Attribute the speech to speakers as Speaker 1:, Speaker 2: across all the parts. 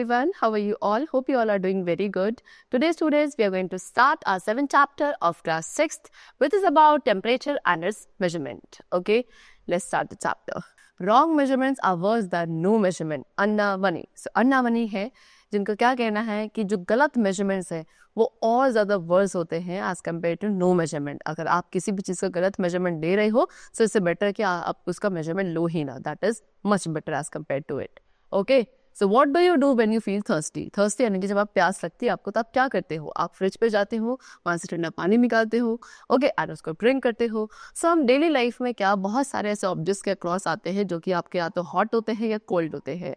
Speaker 1: everyone. How are you all? Hope you all are doing very good. Today, students, we are going to start our 7th chapter of class 6th, which is about temperature and its measurement. Okay, let's start the chapter. Wrong measurements are worse than no measurement. अन्ना बनी. So अन्ना बनी है जिनका क्या कहना है कि जो गलत measurements है वो और ज़्यादा वर्स होते हैं as compared to no measurement. अगर आप किसी भी चीज़ का गलत measurement दे रहे हो तो इससे बेटर कि आप उसका measurement लो ही ना. That is much better as compared to it. Okay. So what do you do when you feel thirsty? Thirsty यानी कि जब आप प्यास लगती है आपको, तो आप क्या करते हो? आप फ्रिज पे जाते हो, वहाँ से ठंडा पानी निकालते हो, ओके, और उसको ड्रिंक करते हो. सो हम डेली लाइफ में क्या बहुत सारे ऐसे ऑब्जेक्ट्स के अक्रॉस आते हैं जो कि आपके या तो हॉट होते हैं या कोल्ड होते हैं.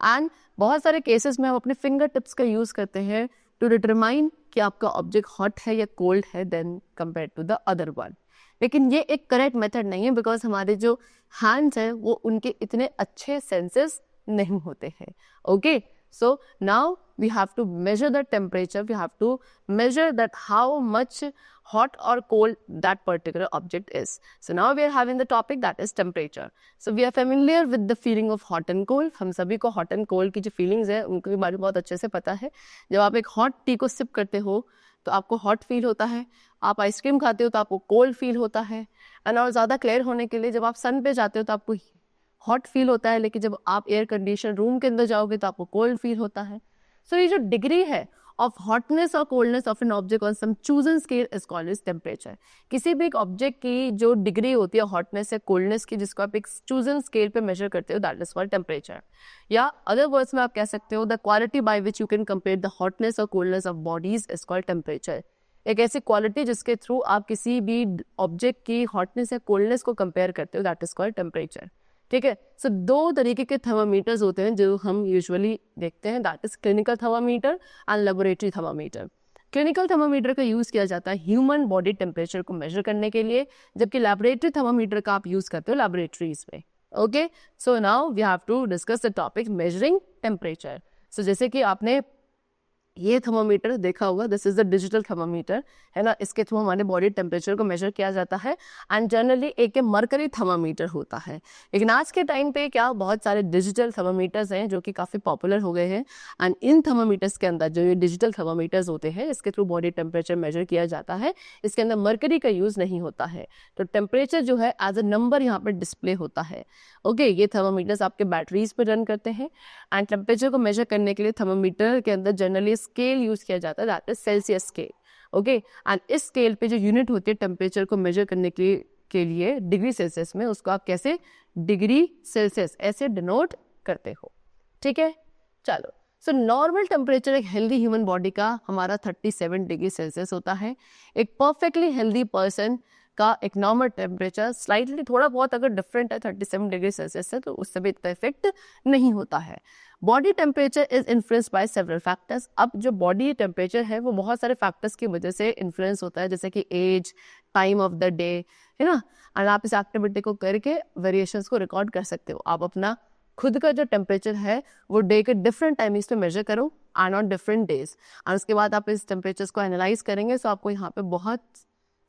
Speaker 1: एंड बहुत सारे केसेस में हम अपने फिंगर टिप्स का यूज़ करते हैं टू डिटरमाइन कि आपका ऑब्जेक्ट हॉट है या कोल्ड है then compare to the other one. लेकिन ये एक करेक्ट मेथड नहीं है बिकॉज हमारे जो हैंड्स हैं वो उनके इतने अच्छे सेंसेस नहीं होते हैं. Okay, so now we have to measure the temperature, we have to measure that how much hot or cold that particular object is. So now we are having the topic that is temperature. So we are familiar with the feeling of hot and cold. हम सभी को hot and cold की जो feelings है उनके बारे में बहुत अच्छे से पता है. जब आप एक hot टी को sip करते हो तो आपको hot feel होता है. आप आइसक्रीम खाते हो तो आपको cold feel होता है. और ज़्यादा क्लियर होने के लिए जब आप सन पे जाते हो तो आपको हॉट फील होता है, लेकिन जब आप एयर कंडीशन रूम के अंदर जाओगे तो आपको कोल्ड फील होता है. सो ये जो डिग्री है ऑफ हॉटनेस और coldness of an object on some chosen scale is called as temperature. किसी भी एक ऑब्जेक्ट की जो डिग्री होती है हॉटनेस या कोल्डनेस की, जिसको आप एक चूजन स्केल पे मेजर करते हो, दैट इज कॉल्ड टेम्परेचर. या अदर वर्ड्स में आप कह सकते हो the quality by which you can compare the hotness और coldness of bodies is called temperature. एक ऐसी क्वालिटी जिसके थ्रू आप किसी भी ऑब्जेक्ट की हॉटनेस या कोल्डनेस को कंपेयर करते हो, दैट इज कॉल्ड टेम्परेचर. ठीक है. सो दो तरीके के थर्मामीटर्स होते हैं जो हम यूजुअली देखते हैं, that is clinical thermometer and laboratory thermometer. Clinical thermometer का यूज़ किया जाता है ह्यूमन बॉडी टेम्परेचर को मेजर करने के लिए, जबकि लेबोरेटरी थर्मामीटर का आप यूज़ करते हो लेबोरेटरीज में. Okay, so now we have to discuss the topic measuring temperature. So जैसे कि आपने ये थर्मामीटर देखा होगा, this is the digital thermometer, है ना. इसके थ्रू हमारे बॉडी टेम्परेचर को मेजर किया जाता है. एंड जनरली एक मरकरी थर्मामीटर होता है. लेकिन आज के टाइम पे क्या बहुत सारे डिजिटल थर्मामीटर्स हैं जो कि काफ़ी पॉपुलर हो गए हैं. एंड इन थर्मामीटर्स के अंदर जो ये डिजिटल थर्मामीटर्स होते हैं इसके थ्रू बॉडी टेम्परेचर मेजर किया जाता है. इसके अंदर मरकरी का यूज़ नहीं होता है, तो टेम्परेचर जो है एज अ नंबर यहाँ पर डिस्प्ले होता है. ओके, ये थर्मामीटर्स आपके बैटरीज पर रन करते हैं. एंड टेम्परेचर को मेजर करने के लिए थर्मामीटर के अंदर जनरली स्केल यूज किया जाता है, that is Celsius scale. Okay, and इस स्केल पे जो यूनिट होती है टेम्परेचर को मेजर करने के लिए डिग्री सेल्सियस में, उसको आप कैसे डिग्री सेल्सियस ऐसे डिनोट करते हो. ठीक है, चलो. सो नॉर्मल टेम्परेचर एक हेल्दी ह्यूमन बॉडी का हमारा 37 डिग्री सेल्सियस होता है. एक परफेक्टली हेल्दी पर्सन का एक नॉर्मल टेम्परेचर स्लाइटली थोड़ा बहुत अगर डिफरेंट है 37 डिग्री सेल्सियस से, तो उससे भी इतना इफेक्ट नहीं होता है. Body temperature is influenced by several factors. अब जो बॉडी टेम्परेचर है वो बहुत सारे फैक्टर्स की वजह से इन्फ्लुएंस होता है, जैसे कि age, time of the day, है ना. और आप इस एक्टिविटी को करके वेरिएशंस को रिकॉर्ड कर सकते हो. आप अपना खुद का जो टेम्परेचर है वो डे के डिफरेंट टाइमिंग्स पे मेजर करो एंड ऑन डिफरेंट डेज, और उसके बाद आप इस टेम्परेचर्स को एनालाइज करेंगे. तो आपको यहाँ पे बहुत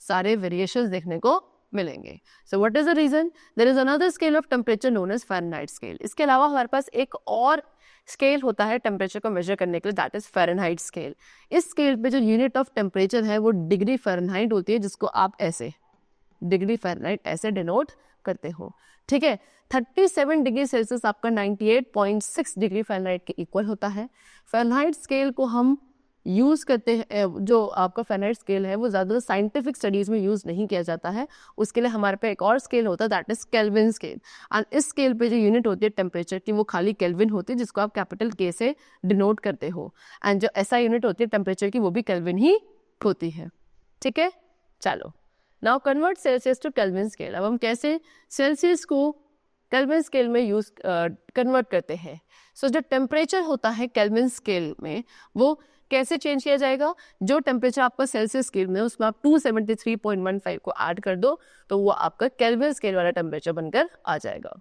Speaker 1: सारे वेरिएशंस देखने को मिलेंगे. So what is the reason? There is another scale of temperature known as Fahrenheit scale. इसके अलावा हमारे पास एक और स्केल होता है टेम्परेचर को मेजर करने के लिए, दैट इज फ़ारेनहाइट स्केल. इस स्केल पे जो यूनिट ऑफ टेम्परेचर है वो डिग्री फ़ारेनहाइट होती है, जिसको आप ऐसे डिग्री फ़ारेनहाइट ऐसे डिनोट करते हो. ठीक है. 37 डिग्री सेल्सियस आपका 98.6 डिग्री फ़ारेनहाइट के इक्वल होता है. फ़ारेनहाइट स्केल को हम यूज़ करते हैं, जो आपका फ़ारेनहाइट स्केल है वो ज़्यादा साइंटिफिक स्टडीज़ में यूज़ नहीं किया जाता है. उसके लिए हमारे पे एक और स्केल होता है, that is kelvin scale. And इस स्केल पे जो यूनिट होती है टेम्परेचर की वो खाली केल्विन होती है, जिसको आप कैपिटल के से डिनोट करते हो. एंड जो ऐसा यूनिट होती है टेम्परेचर की वो भी केल्विन ही होती है. ठीक है, चलो. Now convert Celsius to Kelvin scale. अब हम कैसे सेल्सियस को केल्विन स्केल में यूज़ कन्वर्ट करते हैं. सो जो टेम्परेचर होता है केल्विन स्केल में वो कैसे चेंज किया जाएगा? जो टेम्परेचर आपका सेल्सियस स्केल में उसमें आप 273.15 को ऐड कर दो तो वो आपका केल्विन स्केल वाला टेम्परेचर बनकर आ जाएगा.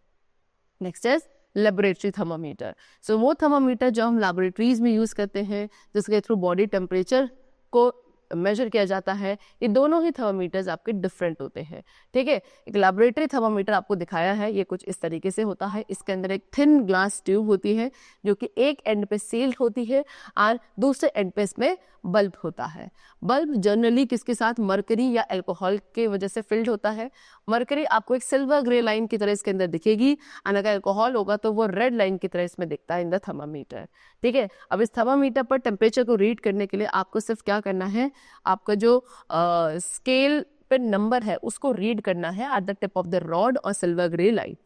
Speaker 1: Next is laboratory thermometer. So वो थर्मामीटर जो हम लेबोरेटरीज में यूज़ करते हैं जिसके थ्रू बॉडी टेम्परेचर को मेजर किया जाता है, ये दोनों ही थर्मामीटर्स आपके डिफरेंट होते हैं, ठीक है। एक लैबोरेटरी थर्मामीटर आपको दिखाया है, ये कुछ इस तरीके से होता है। इसके अंदर एक थिन ग्लास ट्यूब होती है जो कि एक एंड पे सील्ड होती है और दूसरे एंड पे इसमें बल्ब होता है। बल्ब जनरली किसके साथ, मरकरी या अल्कोहल के वजह से फिल्ड होता है। मरकरी आपको एक सिल्वर ग्रे लाइन की तरह इसके अंदर दिखेगी, और अगर अल्कोहल होगा तो वो रेड लाइन की तरह इसमें दिखता है इन द थर्मामीटर, ठीक है। अब इस थर्मामीटर पर टेम्परेचर को रीड करने के लिए आपको सिर्फ क्या करना है, आपका जो स्केल पे नंबर है उसको रीड करना है at the tip of the rod और सिल्वर ग्रे लाइन,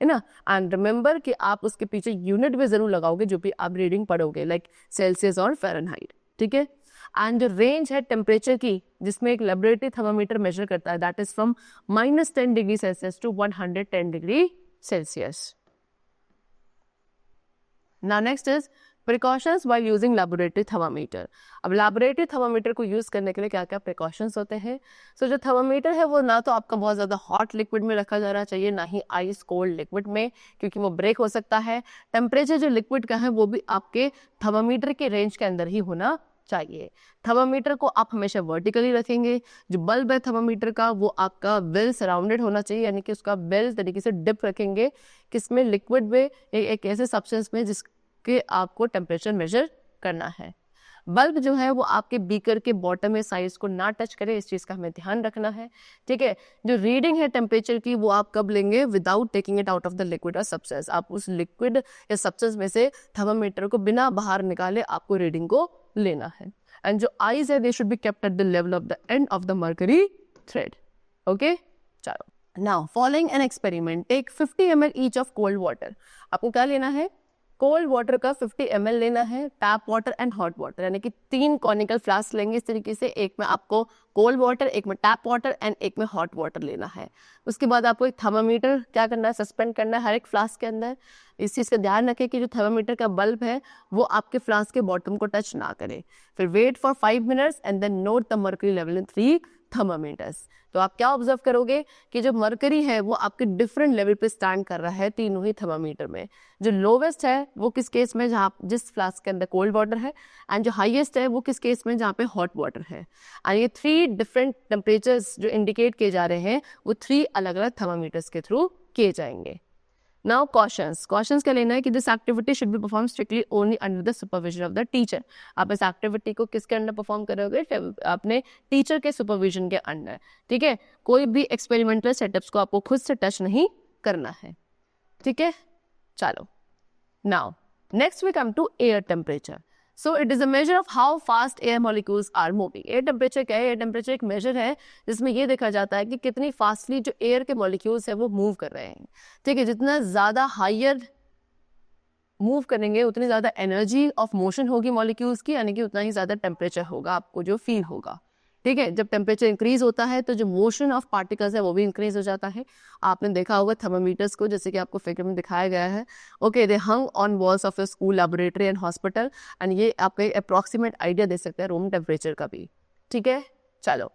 Speaker 1: है ना। एंड रिमेंबर कि आप उसके पीछे यूनिट भी जरूर लगाओगे जो भी आप रीडिंग पढ़ोगे, लाइक सेल्सियस और फ़ारेनहाइट, ठीक है। एंड जो रेंज है टेम्परेचर की जिसमें एक लेबोरेटरी थर्मामीटर मेजर करता है, that is from -10 degree Celsius to 110 degree Celsius. Now next is precautions while using laboratory thermometer. अब लेबोरेटरी थर्मामीटर को यूज करने के लिए क्या क्या प्रिकॉशंस होते हैं। सो जो थर्मामीटर है वो ना तो आपका बहुत ज़्यादा हॉट लिक्विड में रखा जाना चाहिए, ना ही आइस कोल्ड लिक्विड में, क्योंकि वो ब्रेक हो सकता है। टेम्परेचर जो लिक्विड का है वो भी आपके थर्मामीटर के रेंज के अंदर ही होना चाहिए। थर्मामीटर को आप हमेशा वर्टिकली रखेंगे। जो बल्ब है थर्मामीटर का वो आपका वेल सराउंडेड होना चाहिए, यानी कि उसका वेल तरीके से डिप रखेंगे, किसमें, लिक्विड में, एक ऐसे सब्सटेंस में जिसके आपको टेम्परेचर मेजर करना है। बल्ब जो है वो आपके बीकर के बॉटम में साइज को ना टच करे, इस चीज़ का हमें ध्यान रखना है, ठीक है। जो रीडिंग है टेम्परेचर की वो आप कब लेंगे, without taking it out of the liquid और सब्सटेंस। आप उस लिक्विड या सब्सटेंस में से थर्मामीटर को बिना बाहर निकाले आपको रीडिंग को लेना है। एंड जो आईज है they should be kept at the level of the end of the mercury thread, okay. चलो, now following an experiment, take 50 ml each of cold water. आपको क्या लेना है, कोल्ड वाटर का 50 ml लेना है, tap water and hot water, यानी कि 3 कॉनिकल फ्लास्क लेंगे इस तरीके से, एक में आपको कोल्ड वाटर, एक में टैप वाटर एंड एक में हॉट वाटर लेना है। उसके बाद आपको एक थर्मामीटर क्या करना है, सस्पेंड करना है हर एक फ्लास्क के अंदर। इस चीज़ का ध्यान रखें कि जो थर्मामीटर का बल्ब है वो आपके फ्लास्क के बॉटम को टच ना करे। फिर wait for 5 minutes and then note the mercury level in 3 thermometers. तो आप क्या ऑब्जर्व करोगे कि जो मर्करी है वो आपके डिफरेंट लेवल पे स्टैंड कर रहा है तीनों ही थर्मामीटर में। जो लोवेस्ट है वो किस केस में, जहाँ जिस फ्लास्क के अंदर कोल्ड वाटर है, एंड जो हाईएस्ट है वो किस केस में, जहाँ पे हॉट वाटर है। एंड ये 3 डिफरेंट टेम्परेचर्स जो इंडिकेट किए जा रहे हैं वो 3 अलग अलग थर्मामीटर्स के थ्रू किए जाएंगे। नाउ क्वेश्चंस क्या लेना है कि this activity should be perform strictly only under the supervision of the teacher. आप इस एक्टिविटी को किसके अंडर परफॉर्म करोगे, अपने टीचर के सुपरविजन के अंडर, ठीक है। कोई भी एक्सपेरिमेंटल सेटअप्स को आपको खुद से टच नहीं करना है, ठीक है। चलो, now next we come to air temperature. So it is a measure of how fast air molecules are moving. Air temperature क्या है, एयर टेम्परेचर एक मेजर है जिसमें ये देखा जाता है कि कितनी फास्टली जो एयर के मॉलिक्यूल्स है वो मूव कर रहे हैं, ठीक है। जितना ज़्यादा हायर मूव करेंगे उतनी ज़्यादा एनर्जी ऑफ मोशन होगी मॉलिक्यूल्स की, यानी कि उतना ही ज़्यादा टेम्परेचर होगा आपको जो फील होगा, ठीक है। जब टेम्परेचर इंक्रीज होता है तो जो मोशन ऑफ पार्टिकल्स है वो भी इंक्रीज हो जाता है। आपने देखा होगा थर्मामीटर्स को, जैसे कि आपको फिगर में दिखाया गया है, okay, they hung on walls of A school, laboratory and hospital, and ये आपको एक अप्रॉक्सीमेट आइडिया दे सकता है रूम टेम्परेचर का भी, ठीक है। चलो,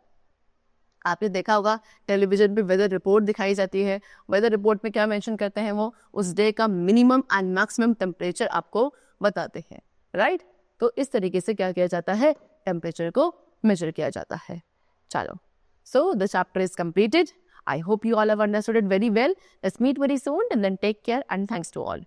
Speaker 1: आपने देखा होगा टेलीविजन पे वेदर रिपोर्ट दिखाई जाती है। वेदर रिपोर्ट में क्या मेंशन करते हैं, वो उस डे का मिनिमम एंड मैक्सिमम टेम्परेचर आपको बताते हैं, राइट। तो इस तरीके से क्या किया जाता है, टेम्परेचर को मेजर किया जाता है। चलो, so the chapter is completed. I hope you all have understood it very well. Let's meet very soon and then take care and thanks to all.